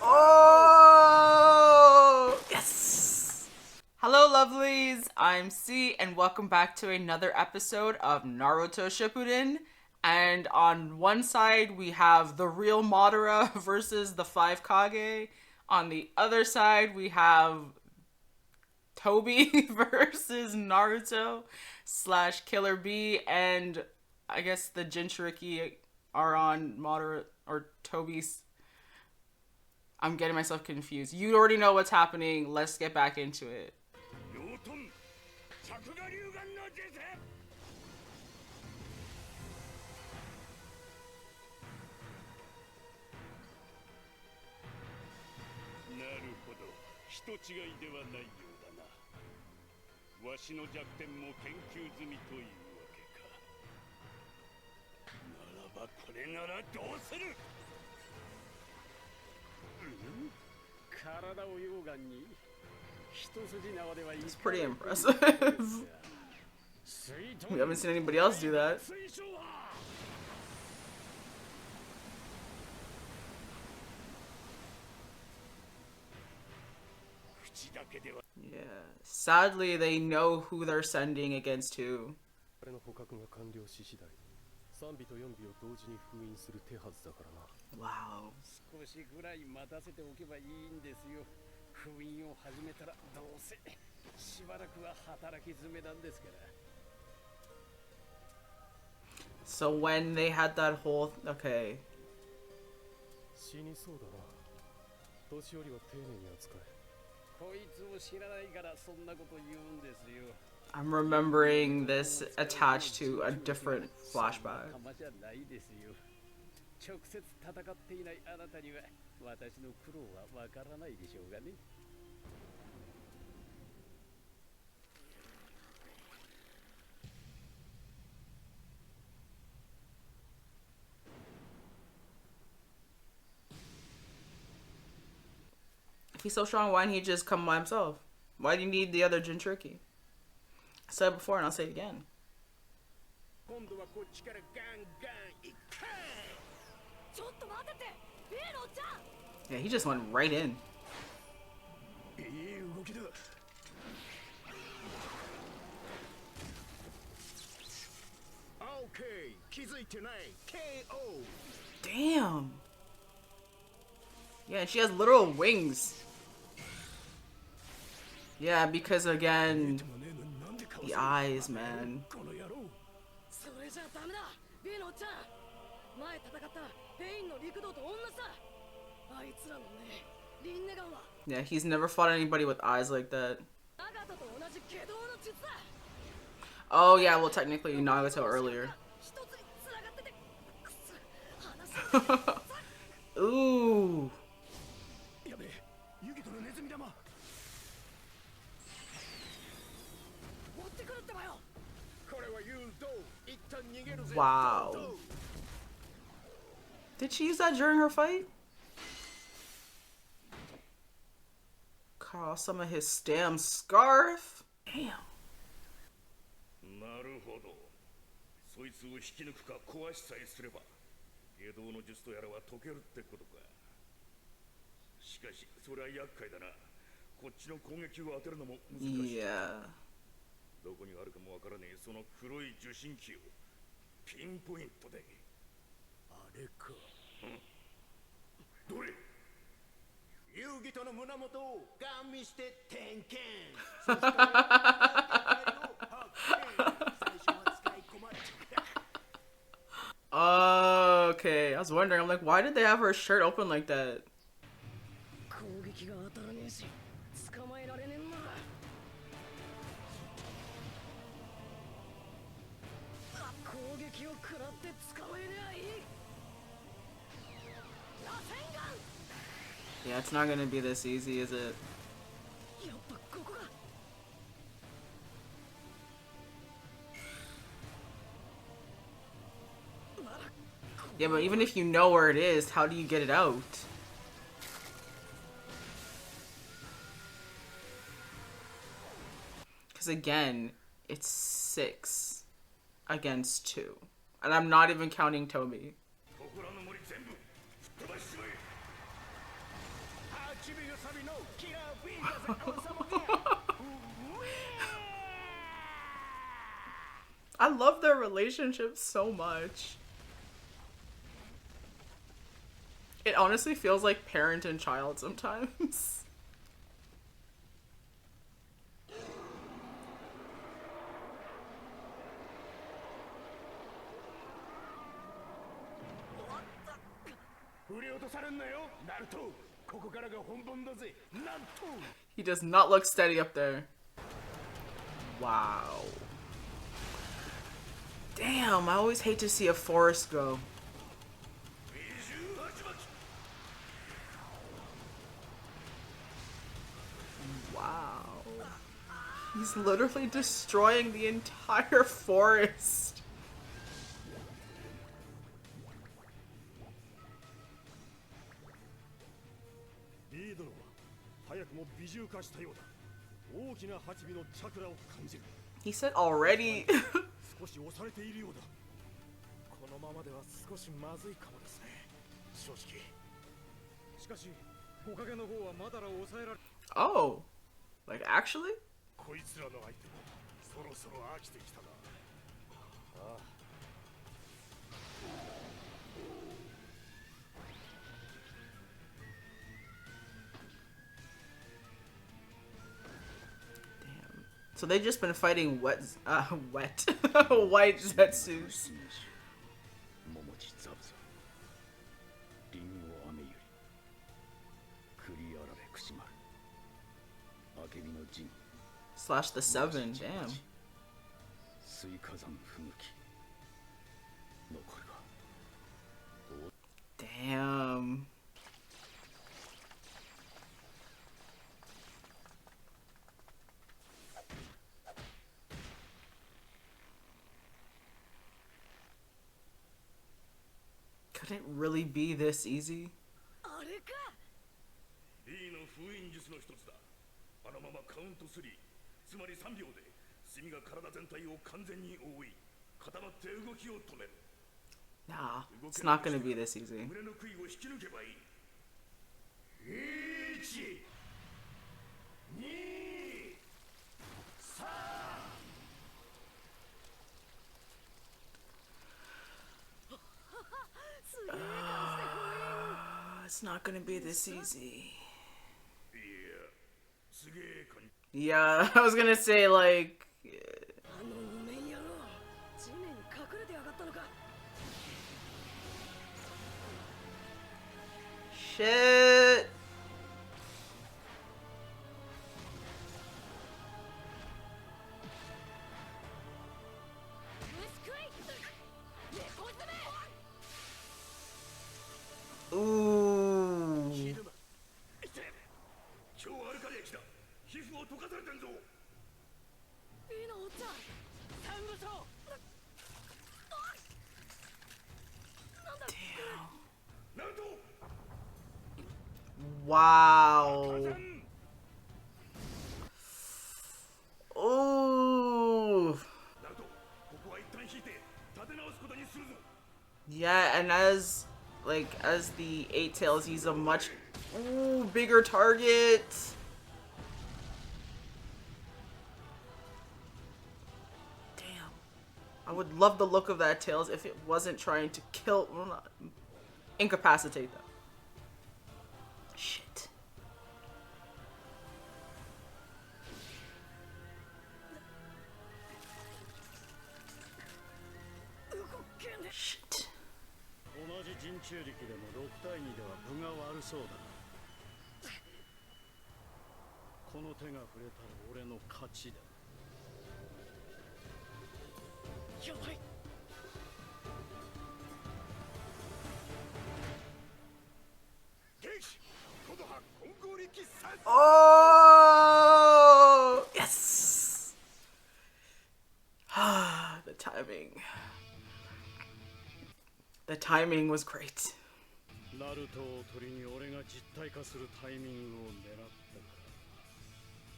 Oh, yes! Hello, lovelies. I'm C, and welcome back to another episode of Naruto Shippuden. And on one side, we have the real Madara versus the 5 Kage. On the other side, we have Toby versus Naruto / Killer B, and I guess the Jinchuriki are on Madara or Toby's. I'm getting myself confused. You already know what's happening. Let's get back into it. It's pretty impressive. We haven't seen anybody else do that. Yeah. Sadly, they know who they're sending against who. Wow. So when they had that whole... Okay. I'm remembering this attached to a different flashback. If he's so strong, why didn't he just come by himself? Why do you need the other Jinchuriki? I said it before and I'll say it again. Yeah, he just went right in. Damn. Yeah, she has literal wings. Yeah, because again, the eyes, man. Yeah, he's never fought anybody with eyes like that. Oh yeah, well technically Nagato earlier. Ooh. Wow. Did she use that during her fight? Carl, some of his damn scarf. Damn. Yeah. Okay, I was wondering, I'm like, why did they have her shirt open like that? Yeah, it's not gonna be this easy, is it? Yeah, but even if you know where it is, how do you get it out? Because again, it's 6 against 2. And I'm not even counting Toby. I love their relationship so much. It honestly feels like parent and child sometimes. He does not look steady up there. Wow. Damn, I always hate to see a forest go. Wow. He's literally destroying the entire forest. He said already. Oh, like actually? So they've just been fighting white Zetsus. Slash the 7, damn. Damn. Could it really be this easy? Nah, it's not gonna be this easy. It's not gonna be this easy. Yeah, I was gonna say, like... Shit! Ooh. Wow. Ooh. Yeah, and as the Eight Tails, he's a much bigger target. Damn. I would love the look of that Tails if it wasn't trying to kill, well, not, incapacitate them. Shit. Shit. 同じ人中力でも6対2では分が悪そうだ。この手が触れたら俺の勝ちだ。やばい。Oh! Yes! The timing. The timing was great. ナルトを取りに俺が実体化するタイミングを狙ったから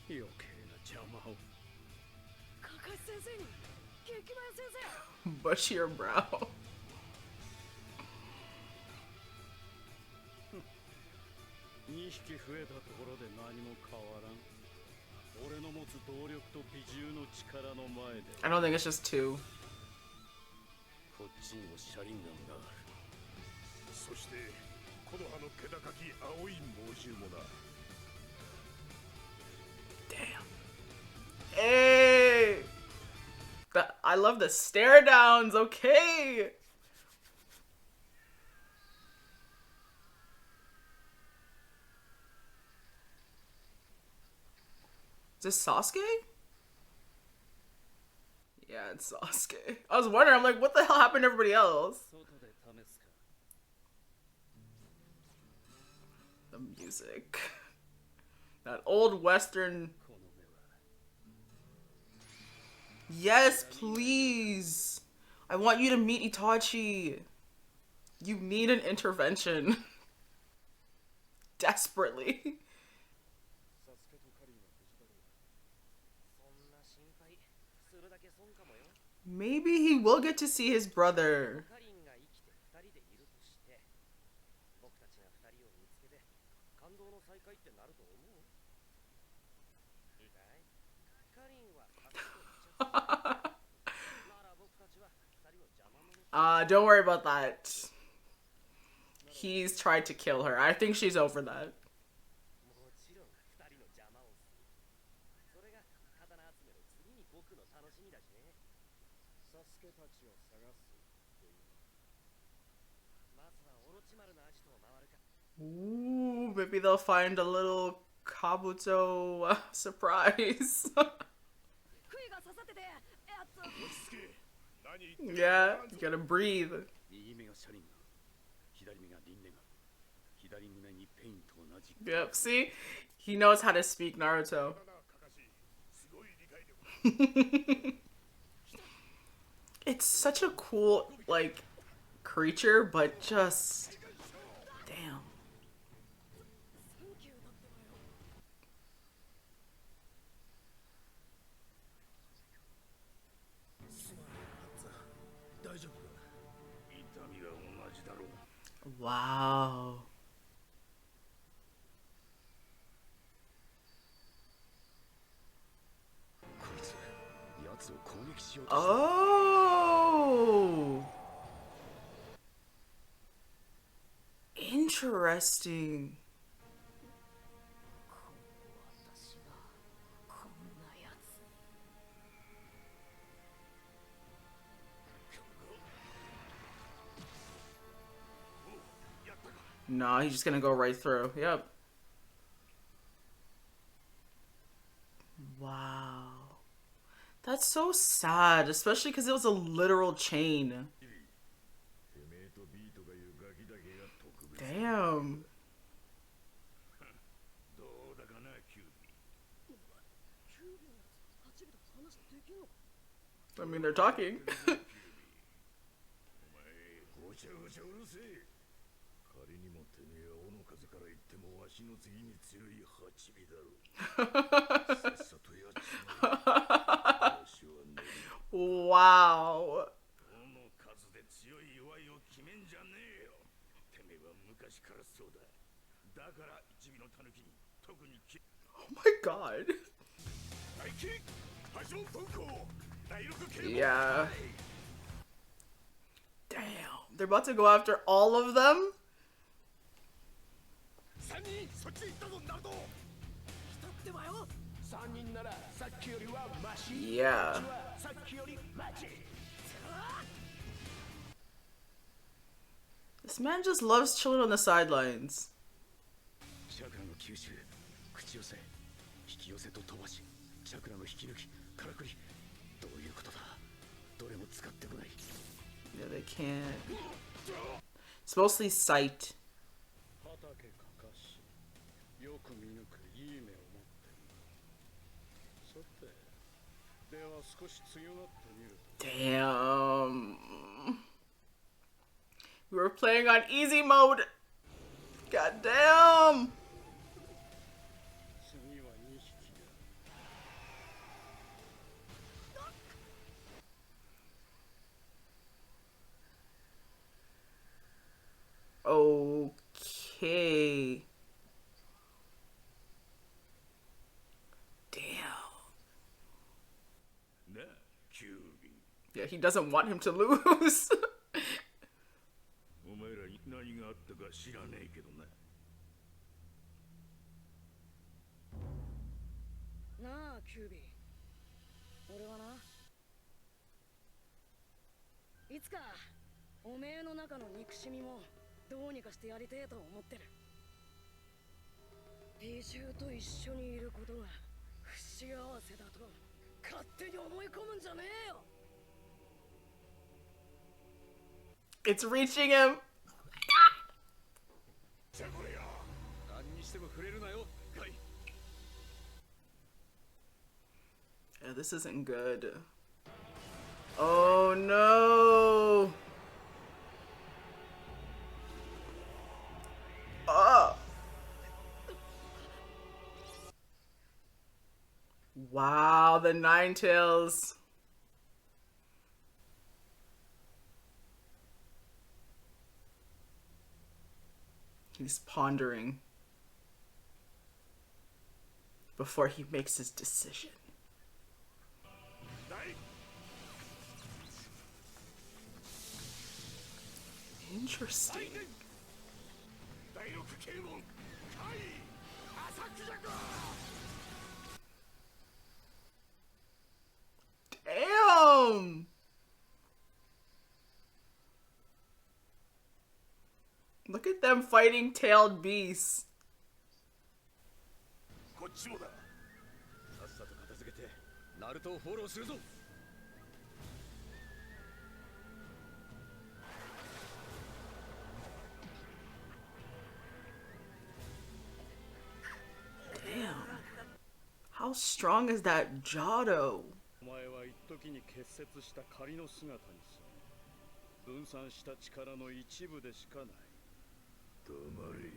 余計な邪魔を。カカシ先生に激マヤ先生。Bushier brow. 2匹増えたところで何も変わらん。俺の持つ動力と美獣の力の前で I don't think it's just two. こっちにも車輪ガンがある。そしてこの葉の気高き青い猛獣もな。 Damn. Hey! I love the stare downs, okay! Is this Sasuke? Yeah, it's Sasuke. I was wondering, I'm like, what the hell happened to everybody else? 外で試すか。 The music. That old western. この目は Yes, please. I want you to meet Itachi. You need an intervention. Desperately. サスケとカリンは無事だろう。そんな心配するだけ損かもよ。 Maybe he will get to see his brother. カリンが生きて二人でいるとして、僕たちが二人を見つけて感動の再会ってなると思う？いいかい？カリンはサスケと一緒なら僕たちは二人を邪魔者。 Don't worry about that. He's tried to kill her. I think she's over that. もちろん二人の邪魔をする。それが刀集めの次に僕の楽しみだしね。サスケたちを探すという。まずはオロチマルのアジトを回るか。 Ooh, maybe they'll find a little Kabuto surprise. Yeah, you gotta breathe. 右目がシャリンガン、左目がリンネガン、左胸にペインと同じ。 Yep, see? He knows how to speak Naruto. It's such a cool, like, creature, but just... Damn. Wow. Oh. Interesting. No, he's just gonna go right through. Yep. Wow. That's so sad, especially because it was a literal chain. Damn. I mean, they're talking. Wow. Oh my god. Yeah. Damn. They're about to go after all of them? Yeah. This man just loves chilling on the sidelines. Yeah, they can't. It's mostly sight. Damn. We were playing on easy mode. God damn. Okay. he doesn't want him to lose. お前らに何があったか知らねえけどな。なあ、キュービー。俺はな、いつかおめえの中の憎しみもどうにかしてやりてえと思ってる。美獣と一緒にいることが不幸せだと勝手に思い込むんじゃねえよ。 It's reaching him. 何にしても触れるなよ、カイ。 Yeah, this isn't good. Oh no. Oh. Wow, the Nine Tails. He's pondering before he makes his decision. Interesting. Damn! Look at them fighting tailed beasts. こっちもだ。さっさと片付けてナルトをフォローするぞ。 Damn. How strong is that Jado? お前は一時に結節した仮の姿にさ、分散した力の一部でしかない。黙れ。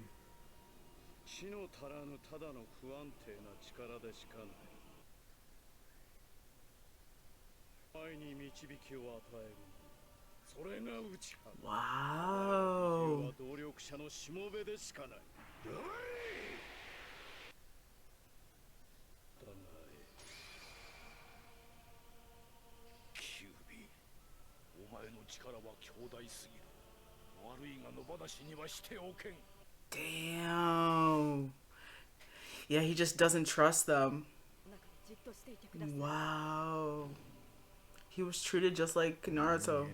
血の足らぬただの不安定な力でしかない。前に導きを与える。それが内派。 Wow. は動力者のしもべでしかない。だがキュービー、お前の力は強大すぎる。悪いが野放しにはしておけん。 Damn. Yeah, he just doesn't trust them. Wow. He was treated just like Naruto.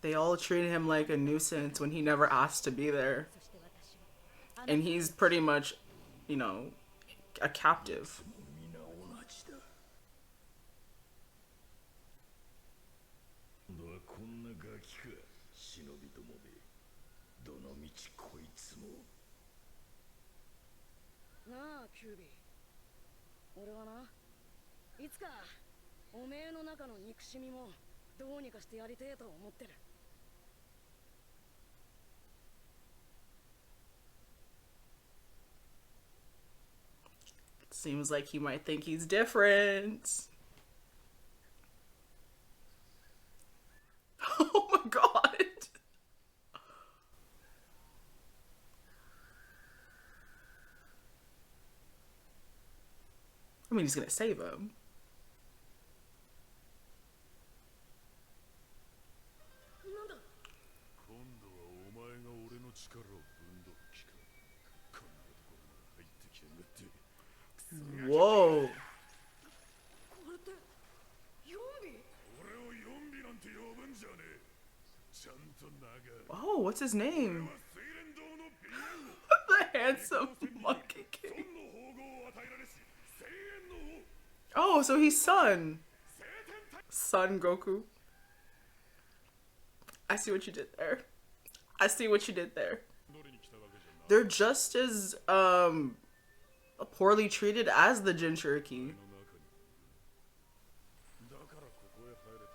They all treated him like a nuisance when he never asked to be there. And he's pretty much, you know, a captive. こんなガキか、忍びともめ。どの道こいつも。なあ、キュービー。俺はな、いつかおめえの中の憎しみもどうにかしてやりてえと思ってる。 Seems like he might think he's different. Oh my god. I mean, he's gonna save him. なんだ。今度はお前が俺の力を分度器か。こんなところに入ってきやがって。 Whoa. これってヨンビ？ 俺をヨンビなんて呼ぶんじゃねえ。ちゃんと長い。 Oh, what's his name? 俺は水蓮堂のビエンゴ。 The handsome monkey king. 孫の宝号を与えられし聖炎の王。 Oh, so he's Son. 聖天体。 Son Goku. I see what you did there. I see what you did there. 乗りに来たわけじゃない。 They're just as poorly treated as the Jinchuriki. だからここへ入れた。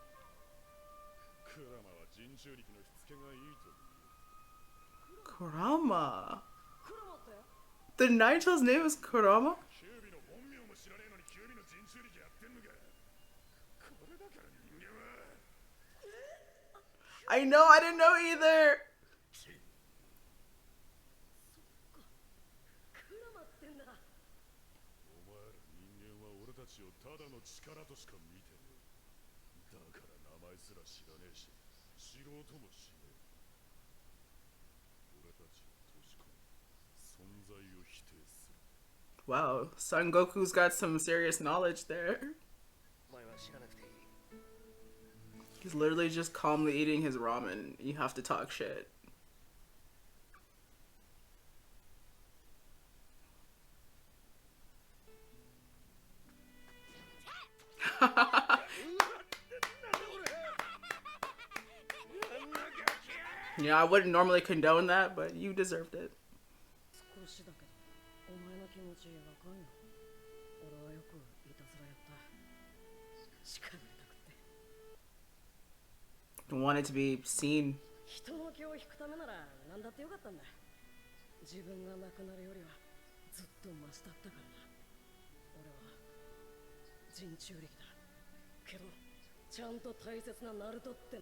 クラマは人中力のしつけがいいという。 Kurama. クロマって？ The Naito's name is Kurama? キュービの本名も知らねえのにキュービの人中力やってんのか。これだから人間は。 I know, I didn't know either. クロマってんだ。をただの力としか見てねえ。だから名前すら知らねえし、知ろうともしねえ。俺たちを閉じ込め、存在を否定する。Wow, Son Goku's got some serious knowledge there. お前は知らなくていい。 He's literally just calmly eating his ramen. You have to talk shit. Yeah, I wouldn't normally condone that, but you deserved it. 少しだけど、お前の気持ちわかんよ。俺はよくいたずらやった。叱られたくて。Wanted to be seen. 人の気を引くためなら何だってよかったんだ。自分が亡くなるよりはずっとマシだったからな。俺は人中力だ。けどちゃんと大切なナルトって。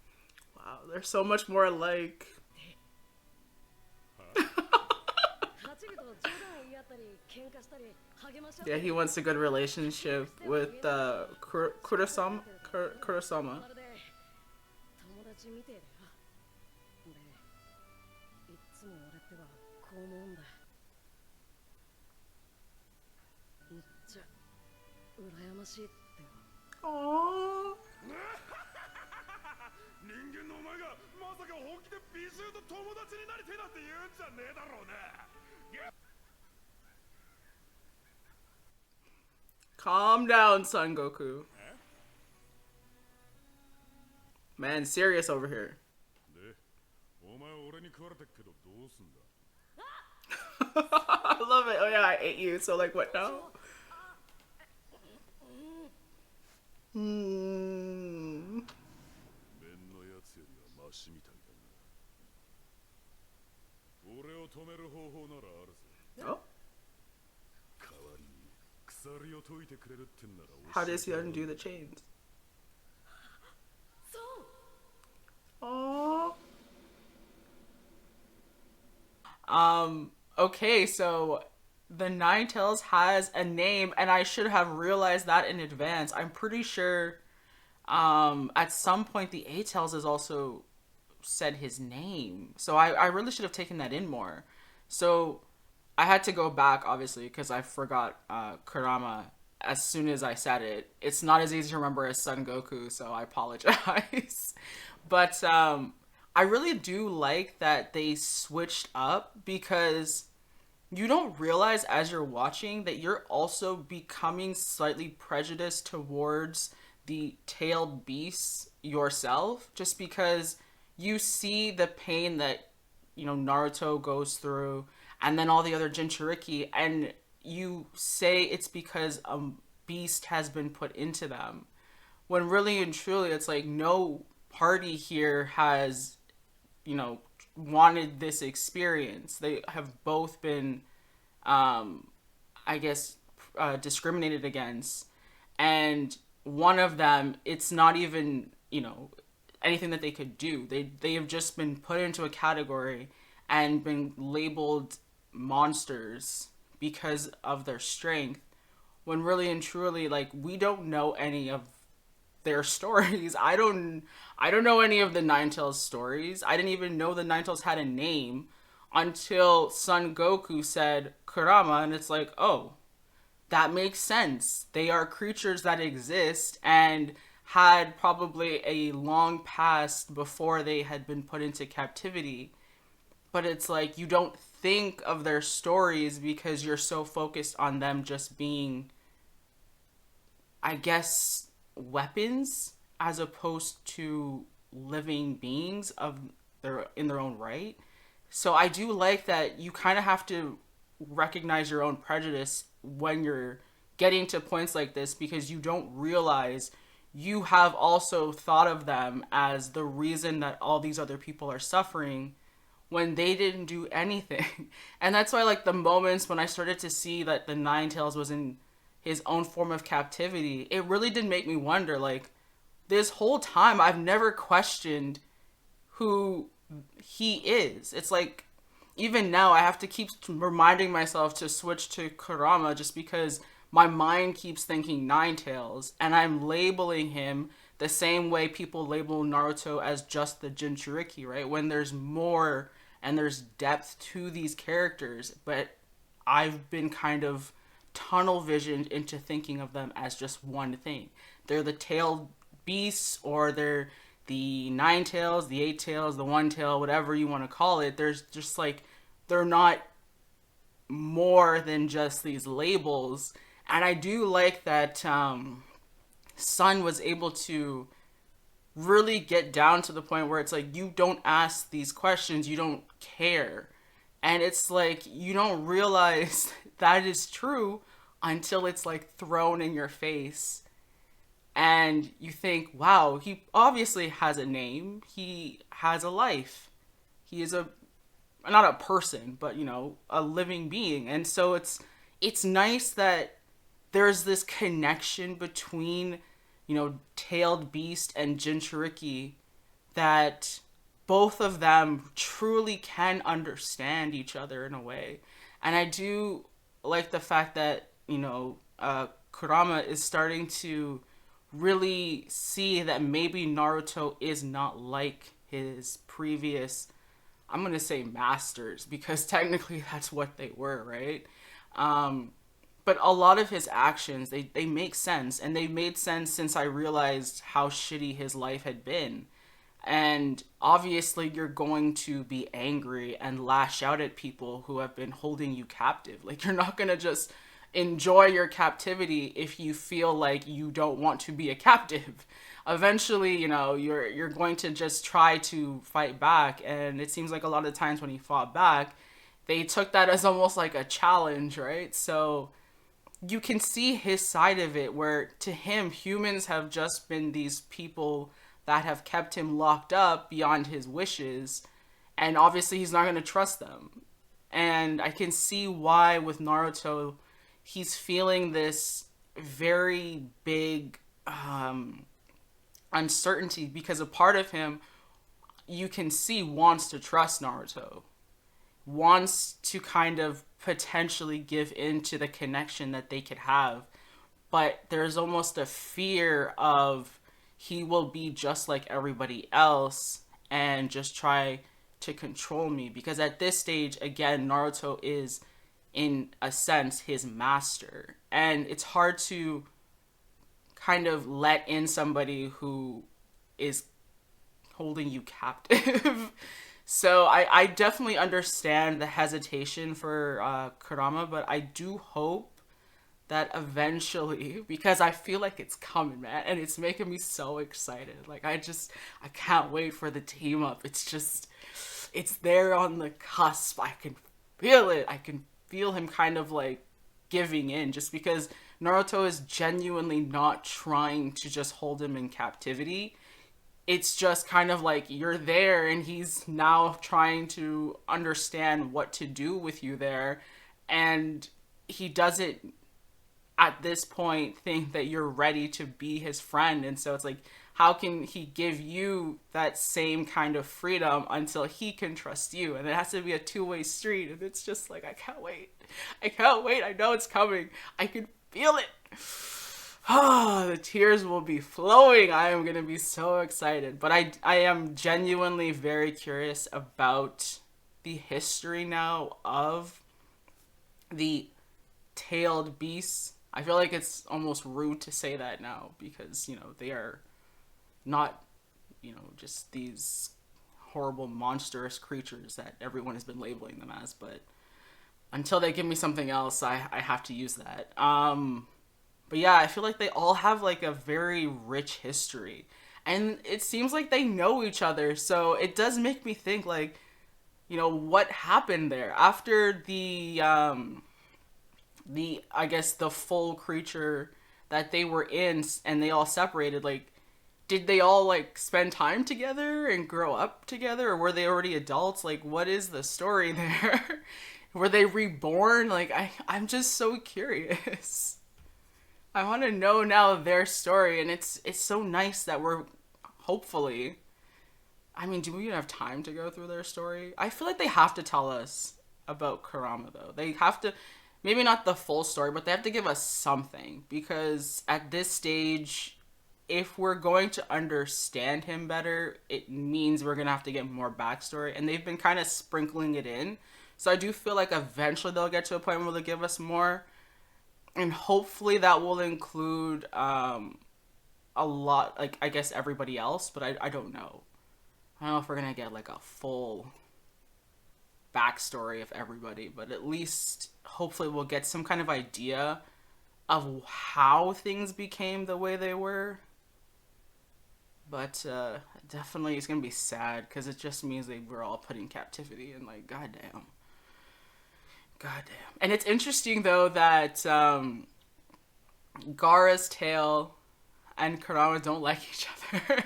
Wow, they're so much more alike. Yeah, he wants a good relationship with Kurosama. Kurosama. 友達みてえだよ。で、いつも俺ってばこう思うんだ。むっちゃ羨ましいってよ。 Aww. 人間のお前がまさか本気で美獣と友達になりてえなんて言うんじゃねえだろうね。Calm down, Son Goku. Man, serious over here. で、お前俺に食われてっけどどうすんだ。 I love it. Oh yeah, I ate you. So like, what now? Hmm. 面のやつよりはマシみたいだな。俺を止める方法ならあるぜ。 Oh. 代わりに鎖を解いてくれるってんなら。 How does he undo the chains? そう。 Aww. Okay, so the Ninetales has a name, and I should have realized that in advance. I'm pretty sure at some point the A-Tails has also said his name. So I really should have taken that in more. So I had to go back, obviously, because I forgot Kurama as soon as I said it. It's not as easy to remember as Son Goku, so I apologize. But I really do like that they switched up, because you don't realize as you're watching that you're also becoming slightly prejudiced towards the tailed beasts yourself, just because you see the pain that, you know, Naruto goes through, and then all the other Jinchuriki, and you say it's because a beast has been put into them, when really and truly it's like no party here has, you know, wanted this experience. They have both been I guess discriminated against, and one of them, it's not even, you know, anything that they could do. They have just been put into a category and been labeled monsters because of their strength, when really and truly, like, we don't know any of their stories. I don't know any of the Ninetales stories. I didn't even know the Ninetales had a name until Son Goku said Kurama, and it's like, oh, that makes sense. They are creatures that exist and had probably a long past before they had been put into captivity. But it's like you don't think of their stories because you're so focused on them just being, I guess, weapons as opposed to living beings in their own right. So I do like that you kind of have to recognize your own prejudice when you're getting to points like this, because you don't realize you have also thought of them as the reason that all these other people are suffering when they didn't do anything. And that's why, like, the moments when I started to see that the Ninetales was in his own form of captivity, it really did make me wonder, like, this whole time I've never questioned who he is. It's like, even now I have to keep reminding myself to switch to Kurama, just because my mind keeps thinking Nine Tails, and I'm labeling him the same way people label Naruto as just the Jinchuriki, right? When there's more and there's depth to these characters, but I've been kind of tunnel visioned into thinking of them as just one thing. They're the tailed beasts, or they're the nine tails, the eight tails, the one tail, whatever you want to call it. There's just like, they're not more than just these labels. And I do like that Sun was able to really get down to the point where it's like, you don't ask these questions, you don't care. And it's like, you don't realize that is true until it's like thrown in your face. And you think, wow, he obviously has a name, he has a life. He is a, not a person, but you know, a living being. And so it's nice that there's this connection between, you know, Tailed Beast and Jinchuriki, that both of them truly can understand each other in a way. And I do like the fact that, you know, Kurama is starting to really see that maybe Naruto is not like his previous, I'm going to say masters, because technically that's what they were, right? But a lot of his actions, they make sense, and they made sense since I realized how shitty his life had been. And obviously you're going to be angry and lash out at people who have been holding you captive. Like, you're not going to just enjoy your captivity if you feel like you don't want to be a captive. Eventually, you know, you're going to just try to fight back, and it seems like a lot of times when he fought back, they took that as almost like a challenge, right? So you can see his side of it, where to him, humans have just been these people that have kept him locked up beyond his wishes, and obviously he's not going to trust them. And I can see why with Naruto, he's feeling this very big uncertainty, because a part of him, you can see, wants to trust Naruto, wants to kind of potentially give in to the connection that they could have, but there's almost a fear of he will be just like everybody else and just try to control me, because at this stage, again, Naruto is in a sense his master, and it's hard to kind of let in somebody who is holding you captive. So I definitely understand the hesitation for Kurama, but I do hope that eventually, because I feel like it's coming, man, and it's making me so excited. Like, I can't wait for the team up. It's there on the cusp. I can feel it. I can feel him kind of like giving in, just because Naruto is genuinely not trying to just hold him in captivity. It's just kind of like, you're there, and he's now trying to understand what to do with you there, and he doesn't at this point think that you're ready to be his friend. And so it's like, how can he give you that same kind of freedom until he can trust you? And it has to be a two-way street, and it's just like, I can't wait. I know it's coming. I can feel it. Oh, the tears will be flowing. I am going to be so excited. But I am genuinely very curious about the history now of the tailed beasts. I feel like it's almost rude to say that now, because, you know, they are not, you know, just these horrible monstrous creatures that everyone has been labeling them as. But until they give me something else, I have to use that. But yeah, I feel like they all have like a very rich history, and it seems like they know each other. So it does make me think, like, you know, what happened there after the I guess the full creature that they were in, and they all separated. Like, did they all like spend time together and grow up together, or were they already adults? Like, what is the story there? Were they reborn? Like, I'm just so curious. I want to know now their story, and it's so nice that we're hopefully, I mean, do we even have time to go through their story? I feel like they have to tell us about Kurama, though. They have to, maybe not the full story, but they have to give us something, because at this stage, if we're going to understand him better, it means we're gonna have to get more backstory, and they've been kind of sprinkling it in. So I do feel like eventually they'll get to a point where they'll give us more, and hopefully that will include a lot, like, I guess everybody else, but I don't know. I don't know if we're gonna get like a full backstory of everybody, but at least hopefully we'll get some kind of idea of how things became the way they were. But definitely it's gonna be sad, because it just means they were all put in captivity, and like, goddamn. Goddamn. And it's interesting though that Gaara's tail and Kurama don't like each other.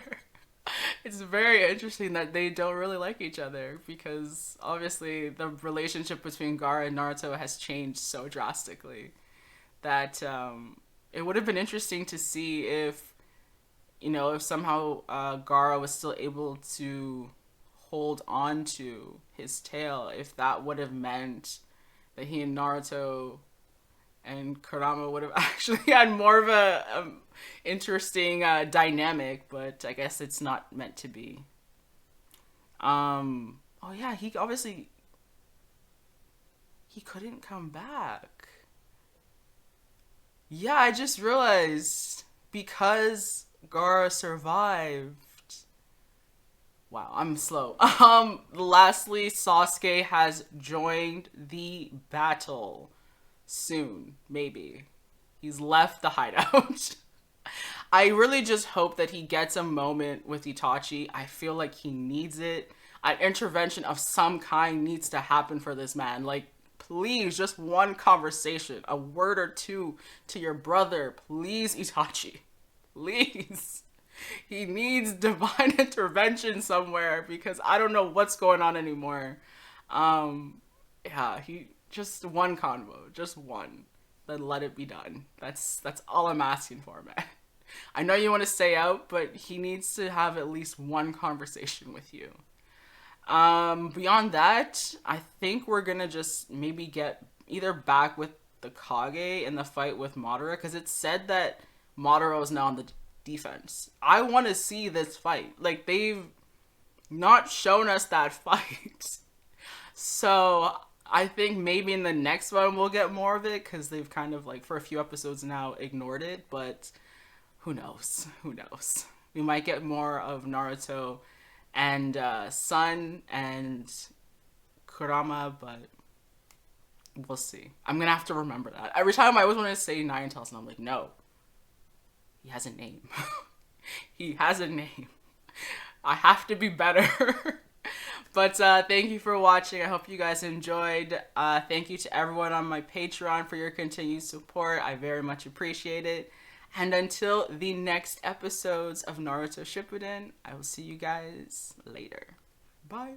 It's very interesting that they don't really like each other, because obviously the relationship between Gaara and Naruto has changed so drastically that it would have been interesting to see if, you know, if somehow Gaara was still able to hold on to his tail, if that would have meant that he and Naruto and Kurama would have actually had more of a interesting dynamic, but I guess it's not meant to be. Oh yeah, he couldn't come back. Yeah, I just realized, because Gaara survived. Wow, I'm slow. Lastly, Sasuke has joined the battle. Soon, maybe. He's left the hideout. I really just hope that he gets a moment with Itachi. I feel like he needs it. An intervention of some kind needs to happen for this man. Like, please, just one conversation, a word or two to your brother. Please, Itachi. Please. He needs divine intervention somewhere, because I don't know what's going on anymore. Yeah, just one convo, just one. Then let it be done. That's all I'm asking for, man. I know you want to stay out, but he needs to have at least one conversation with you. Beyond that, I think we're gonna just maybe get either back with the Kage in the fight with Madara, because it's said that Madara is now on the defense. I want to see this fight. Like, they've not shown us that fight. So I think maybe in the next one we'll get more of it, because they've kind of, like, for a few episodes now ignored it, but who knows? Who knows? We might get more of Naruto and Sun and Kurama, but we'll see. I'm gonna have to remember that. Every time I always want to say Nine Tails, and I'm like, no. He has a name. He has a name. I have to be better. But thank you for watching. I hope you guys enjoyed. Thank you to everyone on my Patreon for your continued support. I very much appreciate it. And until the next episodes of Naruto Shippuden, I will see you guys later. Bye.